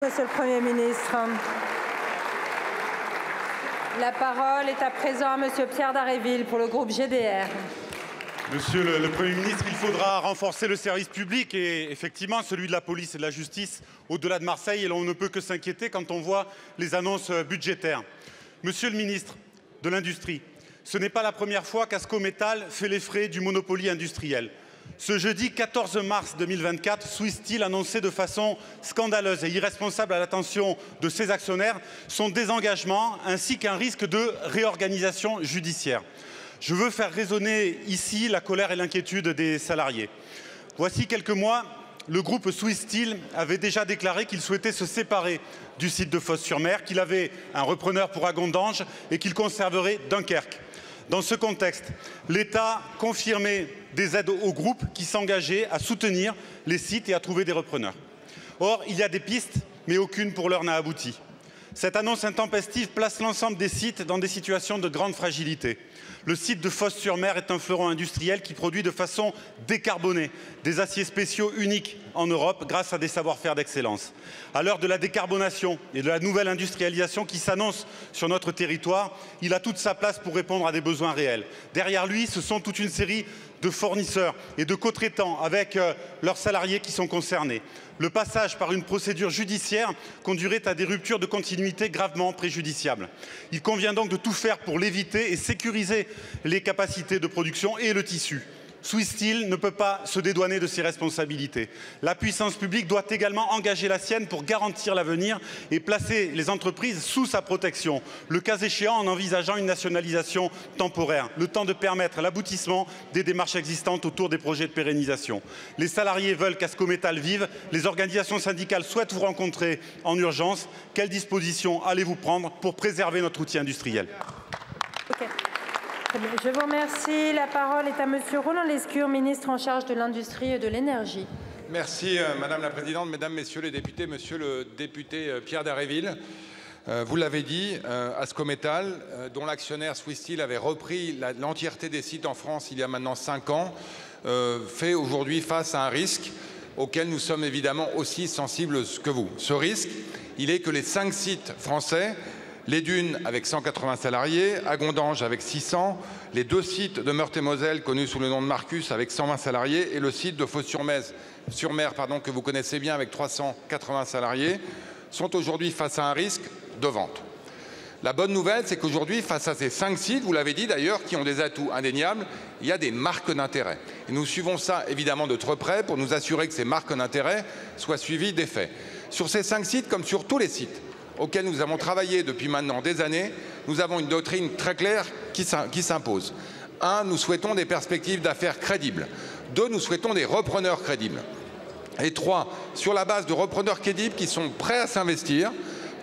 Monsieur le Premier ministre. La parole est à présent à Monsieur Pierre Dharréville pour le groupe GDR. Monsieur le Premier ministre, il faudra renforcer le service public et effectivement celui de la police et de la justice au-delà de Marseille, et l'on ne peut que s'inquiéter quand on voit les annonces budgétaires. Monsieur le ministre de l'Industrie, ce n'est pas la première fois qu'Ascométal fait les frais du Monopoly industriel. Ce jeudi 14 mars 2024, Swiss Steel annonçait de façon scandaleuse et irresponsable à l'attention de ses actionnaires son désengagement ainsi qu'un risque de réorganisation judiciaire. Je veux faire résonner ici la colère et l'inquiétude des salariés. Voici quelques mois, le groupe Swiss Steel avait déjà déclaré qu'il souhaitait se séparer du site de Fos-sur-Mer, qu'il avait un repreneur pour Agondange et qu'il conserverait Dunkerque. Dans ce contexte, l'État confirmait des aides au groupe qui s'engageait à soutenir les sites et à trouver des repreneurs. Or, il y a des pistes, mais aucune pour l'heure n'a abouti. Cette annonce intempestive place l'ensemble des sites dans des situations de grande fragilité. Le site de Fos-sur-Mer est un fleuron industriel qui produit de façon décarbonée des aciers spéciaux uniques en Europe grâce à des savoir-faire d'excellence. À l'heure de la décarbonation et de la nouvelle industrialisation qui s'annonce sur notre territoire, il a toute sa place pour répondre à des besoins réels. Derrière lui, ce sont toute une série de fournisseurs et de co-traitants avec leurs salariés qui sont concernés. Le passage par une procédure judiciaire conduirait à des ruptures de continuité gravement préjudiciables. Il convient donc de tout faire pour l'éviter et sécuriser les capacités de production et le tissu. Swiss Steel ne peut pas se dédouaner de ses responsabilités. La puissance publique doit également engager la sienne pour garantir l'avenir et placer les entreprises sous sa protection, le cas échéant en envisageant une nationalisation temporaire, le temps de permettre l'aboutissement des démarches existantes autour des projets de pérennisation. Les salariés veulent qu'Ascométal vive, les organisations syndicales souhaitent vous rencontrer en urgence. Quelles dispositions allez-vous prendre pour préserver notre outil industriel? Je vous remercie. La parole est à Monsieur Roland Lescure, ministre en charge de l'Industrie et de l'Énergie. Merci Madame la Présidente, Mesdames, Messieurs les députés, Monsieur le député Pierre Dharréville. Vous l'avez dit, Ascométal, dont l'actionnaire Swiss Steel avait repris l'entièreté des sites en France il y a maintenant 5 ans, fait aujourd'hui face à un risque auquel nous sommes évidemment aussi sensibles que vous. Ce risque, il est que les 5 sites français, les Dunes avec 180 salariés, Agondange avec 600, les 2 sites de Meurthe-et-Moselle connus sous le nom de Marcus avec 120 salariés et le site de Fos-sur-Mer que vous connaissez bien avec 380 salariés, sont aujourd'hui face à un risque de vente. La bonne nouvelle, c'est qu'aujourd'hui, face à ces 5 sites, vous l'avez dit d'ailleurs, qui ont des atouts indéniables, il y a des marques d'intérêt. Et nous suivons ça évidemment de très près pour nous assurer que ces marques d'intérêt soient suivies d'effet. Sur ces 5 sites, comme sur tous les sites auxquels nous avons travaillé depuis maintenant des années, nous avons une doctrine très claire qui s'impose. 1, nous souhaitons des perspectives d'affaires crédibles. 2, nous souhaitons des repreneurs crédibles. Et 3, sur la base de repreneurs crédibles qui sont prêts à s'investir,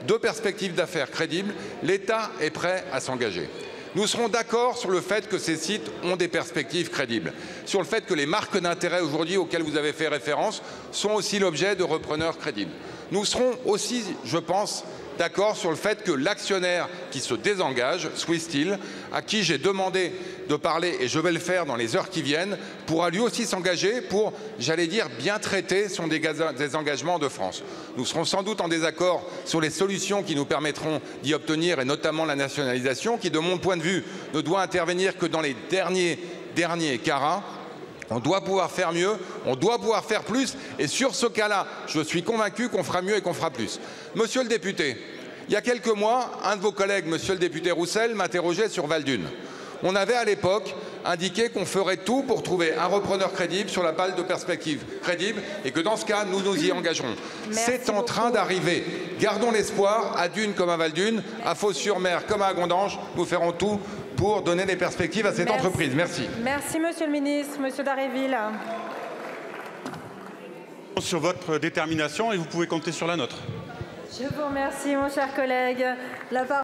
2 perspectives d'affaires crédibles, l'État est prêt à s'engager. Nous serons d'accord sur le fait que ces sites ont des perspectives crédibles, sur le fait que les marques d'intérêt aujourd'hui auxquelles vous avez fait référence sont aussi l'objet de repreneurs crédibles. Nous serons aussi, je pense, d'accord sur le fait que l'actionnaire qui se désengage, Swiss Steel, à qui j'ai demandé de parler, et je vais le faire dans les heures qui viennent, pourra lui aussi s'engager pour, j'allais dire, bien traiter son désengagement de France. Nous serons sans doute en désaccord sur les solutions qui nous permettront d'y obtenir, et notamment la nationalisation, qui, de mon point de vue, ne doit intervenir que dans les derniers carats. On doit pouvoir faire mieux, on doit pouvoir faire plus, et sur ce cas-là, je suis convaincu qu'on fera mieux et qu'on fera plus. Monsieur le député, il y a quelques mois, un de vos collègues, monsieur le député Roussel, m'interrogeait sur Val-d'Une. On avait à l'époque indiqué qu'on ferait tout pour trouver un repreneur crédible sur la base de perspectives crédibles et que dans ce cas, nous nous y engagerons. C'est en train d'arriver. Gardons l'espoir, à Dunes comme à Val-d'Une, à Fos-sur-Mer comme à Agondange, nous ferons tout pour donner des perspectives à cette entreprise. Merci. Merci Monsieur le ministre. Monsieur Dharréville. Sur votre détermination et vous pouvez compter sur la nôtre. Je vous remercie mon cher collègue.